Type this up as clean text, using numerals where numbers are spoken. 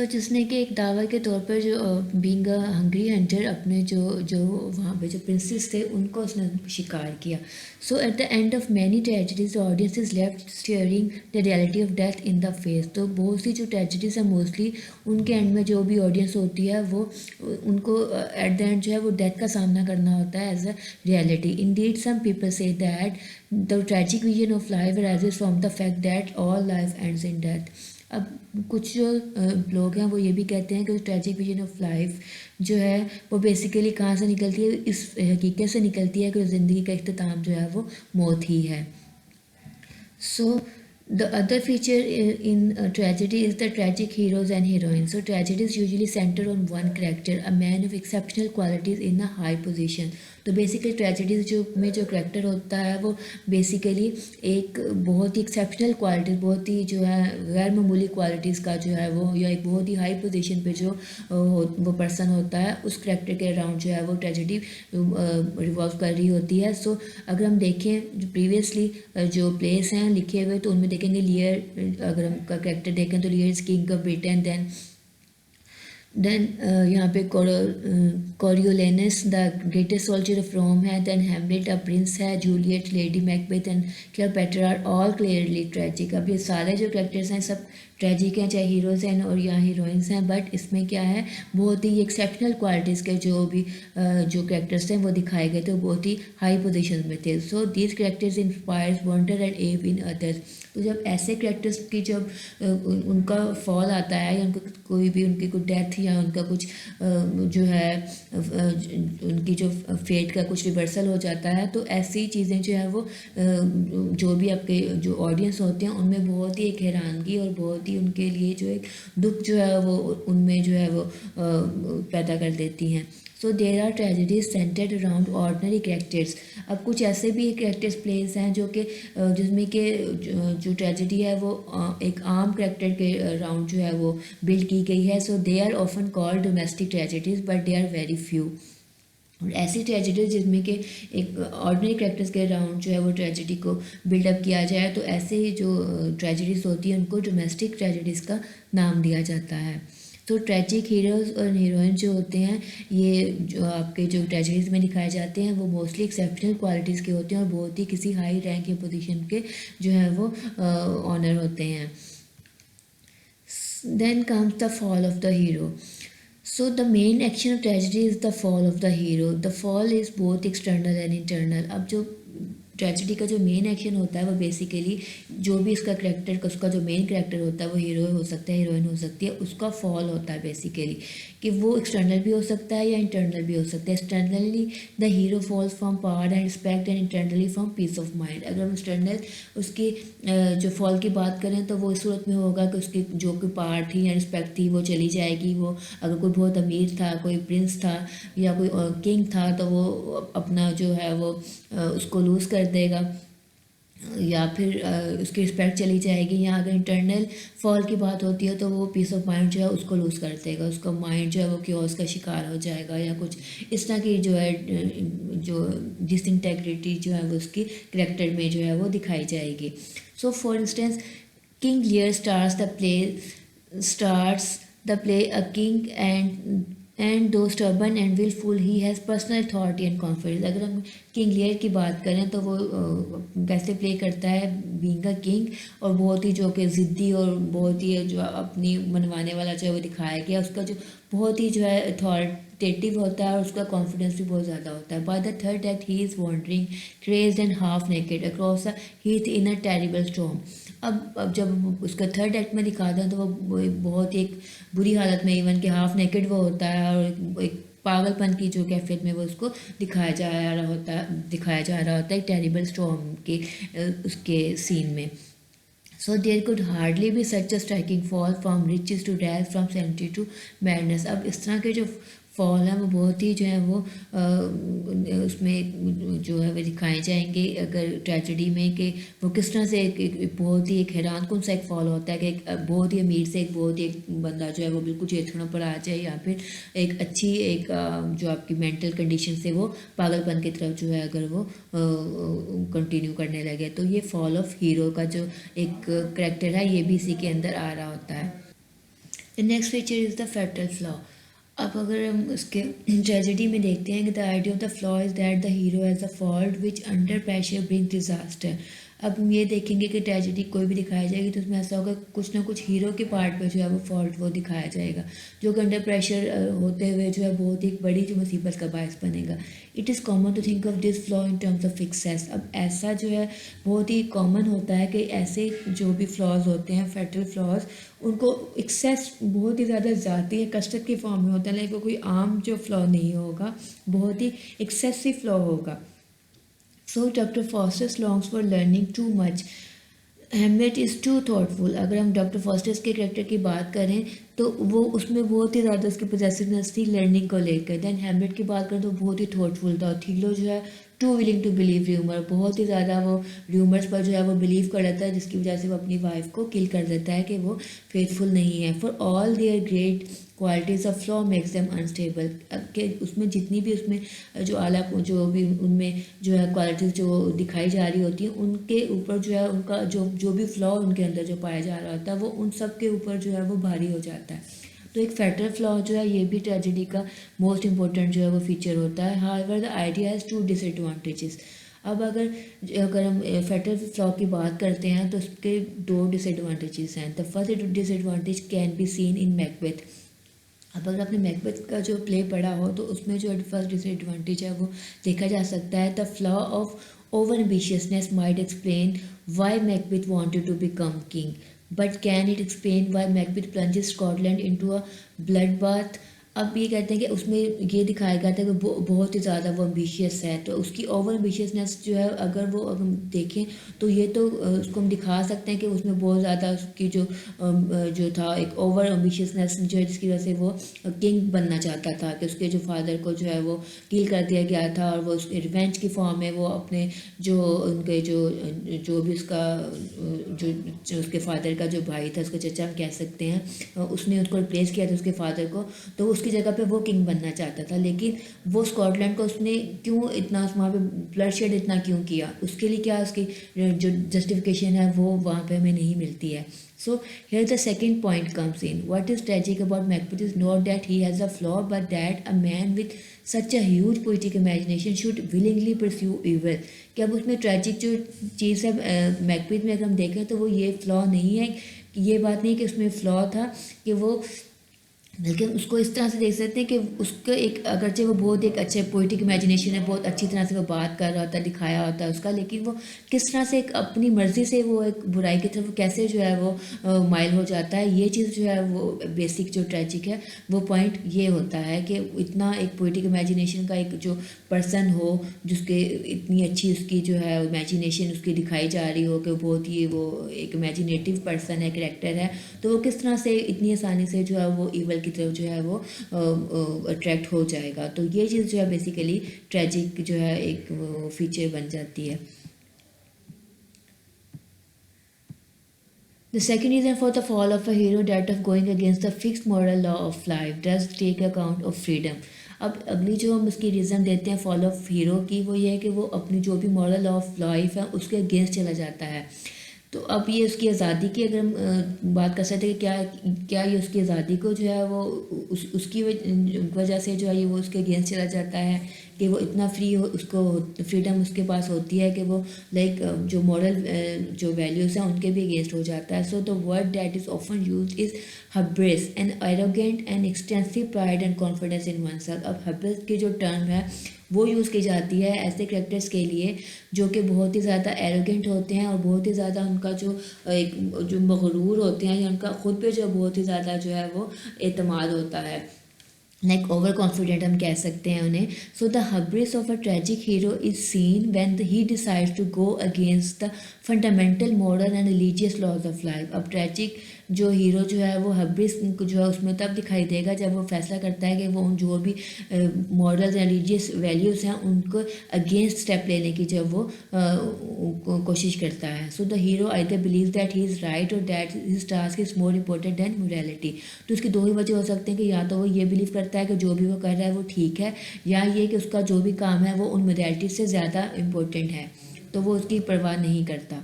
जिसने कि एक दावा के तौर पर जो बीइंग अ हंग्री हंटर अपने जो जो वहाँ पे जो प्रिंसेस थे उनको उसने शिकार किया। At the end of many tragedies audience is left steering the reality of death in the face. तो बहुत सी जो ट्रेजेडीज है मोस्टली उनके एंड में जो भी ऑडियंस होती है वो उनको एट द एंड जो है वो डेथ का सामना करना होता है as a reality. Indeed some people say that the tragic vision of life arises from the fact that all life ends in death. अब कुछ जो लोग हैं वो ये भी कहते हैं कि ट्रेजिक विजन ऑफ लाइफ जो है वो बेसिकली कहाँ से निकलती है, इस हकीकत से निकलती है कि ज़िंदगी का इख्तिताम जो है वो मौत ही है। So the other feature in tragedy is the tragic heroes and heroines. So tragedies usually center on one character, a man of exceptional qualities in a high position. तो बेसिकली ट्रेजेडीज जो में जो करेक्टर होता है वो basically एक बहुत ही exceptional qualities, बहुत ही जो है गैर मामूली क्वालिटीज़ का जो है वो, या एक बहुत ही हाई पोजीशन पे जो वो पर्सन होता है उस करेक्टर के अराउंड जो है वो ट्रेजेडी रिवॉल्व कर रही होती है। अगर हम देखें जो प्रीवियसली जो प्लेस हैं लिखे हुए तो उनमें देखेंगे लियर, अगर हम का करेक्टर देखें तो Lear is king of Britain, then यहाँ पे Coriolanus the greatest soldier of Rome है, देन हैमलेट अ प्रिंस है, Juliet lady Macbeth and Cleopatra are all clearly tragic. अब ये सारे जो कैरेक्टर्स हैं सब ट्रेजिक हैं, चाहे हीरोज़ हैं और या हीरोइंस हैं, बट इसमें क्या है बहुत ही एक्सेप्शनल क्वालिटीज़ के जो भी जो कैरेक्टर्स हैं वो दिखाए गए थे वो बहुत ही हाई पोजीशन में थे। So these characters inspires wonder and एव इन अदर्स। तो जब ऐसे कैरेक्टर्स की जब उनका फॉल आता है या उनका कोई भी उनकी कोई डेथ या उनका कुछ जो है उनकी जो फेट का कुछ रिवर्सल हो जाता है, तो ऐसी चीज़ें जो है वो जो भी आपके जो ऑडियंस होते हैं उनमें बहुत ही एक हैरानगी और बहुत ही उनके लिए जो एक दुख जो है वो उनमें जो है वो पैदा कर देती हैं। So there are tragedies centred around ordinary characters. अब कुछ ऐसे भी कैरेक्टर्स प्लेस हैं जो कि जिसमें कि जो ट्रेजेडी है वो एक आम कैरेक्टर के अराउंड जो है वो बिल्ड की गई है। So they are often called domestic tragedies but they are very few. और ऐसी ट्रेजेडीज जिसमें कि एक ऑर्डिनरी कैरेक्टर्स के अराउंड जो है वो ट्रेजेडी को बिल्डअप किया जाए, तो ऐसे ही जो ट्रेजेडीज होती हैं उनको डोमेस्टिक ट्रेजेडीज़ का नाम दिया जाता है। तो ट्रेजिक हीरोज़ और हीरोइन जो होते हैं ये जो आपके जो ट्रेजेडीज़ में दिखाए जाते हैं वो मोस्टली एक्सेप्शनल क्वालिटीज़ के होते हैं और बहुत ही किसी हाई रैंक या पोजीशन के जो है वो ऑनर होते हैं। Then comes the fall of the hero. So the main action of tragedy is the fall of the hero. The fall is both external and internal. अब जो ट्रेजेडी का जो मेन एक्शन होता है वो बेसिकली जो भी इसका करेक्टर उसका जो मेन करेक्टर होता है वो हीरो हो सकता है, हीरोइन हो सकती है, उसका फॉल होता है बेसिकली कि वो एक्सटर्नल भी हो सकता है या इंटरनल भी हो सकता है। Externally the hero falls from power and respect and internally from peace of mind. अगर हम एक्सटर्नल उसकी जो फॉल की बात करें तो वो इस सूरत में होगा कि उसकी जो कोई पावर थी या रिस्पेक्ट थी वो चली जाएगी। वो अगर कोई बहुत अमीर था, कोई प्रिंस था या कोई किंग था तो वो अपना जो है वो उसको लूज़ कर देगा या फिर उसकी रिस्पेक्ट चली जाएगी। या अगर इंटरनल फॉल की बात होती है तो वो पीस ऑफ माइंड जो है उसको लूज़ कर देगा, उसका माइंड जो है वो क्योस का शिकार हो जाएगा या कुछ इस तरह की जो है जो डिसइंटेग्रिटी जो है वो उसकी करेक्टर में जो है वो दिखाई जाएगी। So for instance King Lear starts the play a king and though stubborn and willful he has personal authority and confidence। अगर हम किंग लियर की बात करें तो वो कैसे प्ले करता है बीइंग अ किंग और बहुत ही जो कि ज़िद्दी और बहुत ही जो अपनी मनवाने वाला जो है वो दिखाया गया। उसका जो बहुत ही जो है अथॉरिटेटिव होता है और उसका कॉन्फिडेंस भी बहुत ज़्यादा होता है। By the third act he is wandering crazed and half naked across a heath in a terrible storm. अब जब उसका थर्ड एक्ट में दिखाते हैं तो वो बहुत ही एक बुरी हालत में इवन के हाफ नेकेड वो होता है और एक पागलपन की जो कैफियत में वो उसको दिखाया जा रहा होता है एक टेरिबल स्टॉर्म के उसके सीन में। So there could hardly be such a striking fall from riches to death from sanity to madness. अब इस तरह के जो फॉल है वो बहुत ही जो है वो उसमें जो है वो दिखाए जाएंगे अगर ट्रेजेडी में कि वो किस तरह से एक बहुत ही एक हैरान कौन सा एक फॉल होता है कि एक बहुत ही अमीर से एक बहुत ही एक बंदा जो है वो बिल्कुल चेतना पर आ जाए या फिर एक अच्छी एक जो आपकी मेंटल कंडीशन से वो पागलपन की तरफ जो है अगर वो कंटिन्यू करने लगे। तो ये फॉल ऑफ हीरो का जो एक करेक्टर है ये भी इसी के अंदर आ रहा होता है। The next feature is the fatal flaw. अब अगर हम उसके ट्रेजेडी में देखते हैं कि the idea of the flaw is that the hero has a fault which under pressure bring disaster. अब हम ये देखेंगे कि ट्रेजेडी कोई भी दिखाई जाएगी तो उसमें ऐसा होगा कुछ ना कुछ हीरो के पार्ट पे जो है वो फॉल्ट वो दिखाया जाएगा, जो कि अंडर प्रेशर होते हुए जो है बहुत ही बड़ी जो मुसीबत का बायस बनेगा। It is common to think of this flaw in terms of success. अब ऐसा जो है बहुत ही कॉमन होता है कि ऐसे जो भी फ्लॉज होते हैं फैटल फ्लॉज, उनको एक्सेस बहुत ही ज़्यादा ज़्यादा या कसरत की फॉर्म में होता है, लेकिन कोई आम जो फ्लॉ नहीं होगा, बहुत ही एक्सेसिव फ्लॉ होगा। So doctor Faustus longs for learning too much, Hamlet is too thoughtful. अगर हम डॉक्टर फॉस्टर्स के कैरेक्टर की बात करें तो वो उसमें बहुत ही ज़्यादा उसकी पोजेसिवनेस थी लर्निंग को लेकर। दैन हेमलेट की बात करें तो बहुत ही थॉटफुल था। थीलो जो है too willing to believe rumour, बहुत ही ज़्यादा वो र्यूमर्स पर जो है वो बिलीव कर लेता है, जिसकी वजह से वो अपनी वाइफ को किल कर देता है कि वो फेथफुल नहीं है। For all their great qualities of flaw makes them unstable, कि उसमें जितनी भी उसमें जो आला जो भी उनमें जो है क्वालिटीज़ जो दिखाई जा रही होती हैं, उनके ऊपर जो है उनका जो भी फ्लॉ उनके अंदर जो पाया जा रहा होता है वो उन सब के ऊपर जो है वो भारी हो जाता है। तो एक फैटल फ्लॉ जो है ये भी ट्रेजेडी का मोस्ट इम्पोर्टेंट जो है वो फीचर होता है। However the idea has two disadvantages. अब अगर हम फैटल फ्लॉ की बात करते हैं तो उसके दो डिसएडवांटेजेस हैं। The first disadvantage can be seen in Macbeth. अब अगर आपने मैकबेथ का जो प्ले पढ़ा हो तो उसमें जो फर्स्ट डिसएडवांटेज है वो देखा जा सकता है। The flaw of over ambitiousness might explain why Macbeth wanted to become king, but can it explain why Macbeth plunges Scotland into a blood bath. अब ये कहते हैं कि उसमें ये दिखाया गया था कि वो बहुत ही ज़्यादा वो एम्बिशियस है, तो उसकी ओवर एम्बिशियसनेस जो है अगर हम देखें तो ये तो उसको हम दिखा सकते हैं कि उसमें बहुत ज़्यादा उसकी जो था एक ओवर एम्बिशियसनेस जो है, जिसकी वजह से वो किंग बनना चाहता था कि उसके जो फादर को जो है वो किल कर दिया गया था, और वो उसके रिवेंज की फॉर्म में वो अपने जो उनके जो भी उसका जो उसके फादर का जो भाई था, उसका चचा हम कह सकते हैं, उसने उसको रिप्लेस किया था उसके फादर को, तो उसकी जगह पे वो किंग बनना चाहता था। लेकिन वो स्कॉटलैंड को उसने क्यों इतना वहाँ पे ब्लड शेड इतना क्यों किया, उसके लिए क्या उसकी जो जस्टिफिकेशन है वो वहाँ पे हमें नहीं मिलती है। So here the second point comes in, what is tragic about Macbeth is not that he has a flaw, but that a man with such a huge poetic imagination should willingly pursue evil. कि अब उसमें tragic जो चीज़ है Macbeth में अगर हम देखें तो वो ये फ्लॉ नहीं है, ये बात नहीं कि उसमें फ्लॉ था कि वो, बल्कि उसको इस तरह से देख सकते हैं कि उसको एक अगरचे वो बहुत एक अच्छे पोइटिक इमेजिनेशन है, बहुत अच्छी तरह से वो बात कर रहा होता है, दिखाया होता है उसका, लेकिन वो किस तरह से एक अपनी मर्ज़ी से वो एक बुराई की तरफ कैसे जो है वो माइल हो जाता है। ये चीज़ जो है वो बेसिक जो ट्रेजिक है वो पॉइंट ये होता है कि इतना एक पोइटिक इमेजिनेशन का एक जो पर्सन हो, जिसके इतनी अच्छी उसकी जो है इमेजिनेशन उसकी दिखाई जा रही हो कि बहुत ही वो एक इमेजिनेटिव पर्सन है, करेक्टर है, तो वो किस तरह से इतनी आसानी से जो है वो ईवल की तरफ जो है वो अट्रैक्ट हो जाएगा। तो ये चीज़ जो है बेसिकली ट्रेजिक जो है एक फीचर बन जाती है। The second reason for the fall of a hero, that of going against the fixed moral law of life, does take account of freedom. अब अगली जो हम उसकी रीज़न देते हैं फॉल ऑफ हीरो की, वो ये है कि वो अपनी जो भी मॉरल लॉ ऑफ लाइफ है उसके अगेंस्ट चला जाता है। तो अब ये उसकी आज़ादी की अगर हम बात कर सकते हैं कि क्या ये उसकी आज़ादी को जो है वो उसकी वजह से जो है ये वो उसके अगेंस्ट चला जाता है कि वो इतना फ्री हो, उसको फ्रीडम उसके पास होती है कि वो लाइक जो मॉरल जो वैल्यूज़ हैं उनके भी अगेंस्ट हो जाता है। So the word that is often use is hubris, an arrogant and extensive pride and confidence in oneself. अब हब्रेस की जो टर्म है वो यूज़ की जाती है ऐसे करेक्टर्स के लिए जो कि बहुत ही ज़्यादा एरोगेंट होते हैं और बहुत ही ज़्यादा उनका एक जो मगरूर होते हैं या उनका खुद पे जो बहुत ही ज़्यादा जो है वो एतमाद होता है, लाइक ओवर कॉन्फिडेंट हम कह सकते हैं उन्हें। So the hubris of a tragic hero is seen when he decides to go against the fundamental moral and religious laws of life. अब ट्रेजिक जो हीरो जो है वो हब्रिस जो है उसमें तब दिखाई देगा जब वो फैसला करता है कि वो उन जो भी मॉरल्स एंड रिलीजियस वैल्यूज़ हैं उनको अगेंस्ट स्टेप लेने की जब वो कोशिश करता है। So the hero either believe that he is right और that his task is more important than morality. तो उसकी दो ही वजह हो सकते हैं कि या तो वो ये बिलीव करता है कि जो भी वो कर रहा है वो ठीक है, या ये कि उसका जो भी काम है वो उन मोरालिटी से ज़्यादा इम्पोर्टेंट है, तो वो उसकी परवाह नहीं करता।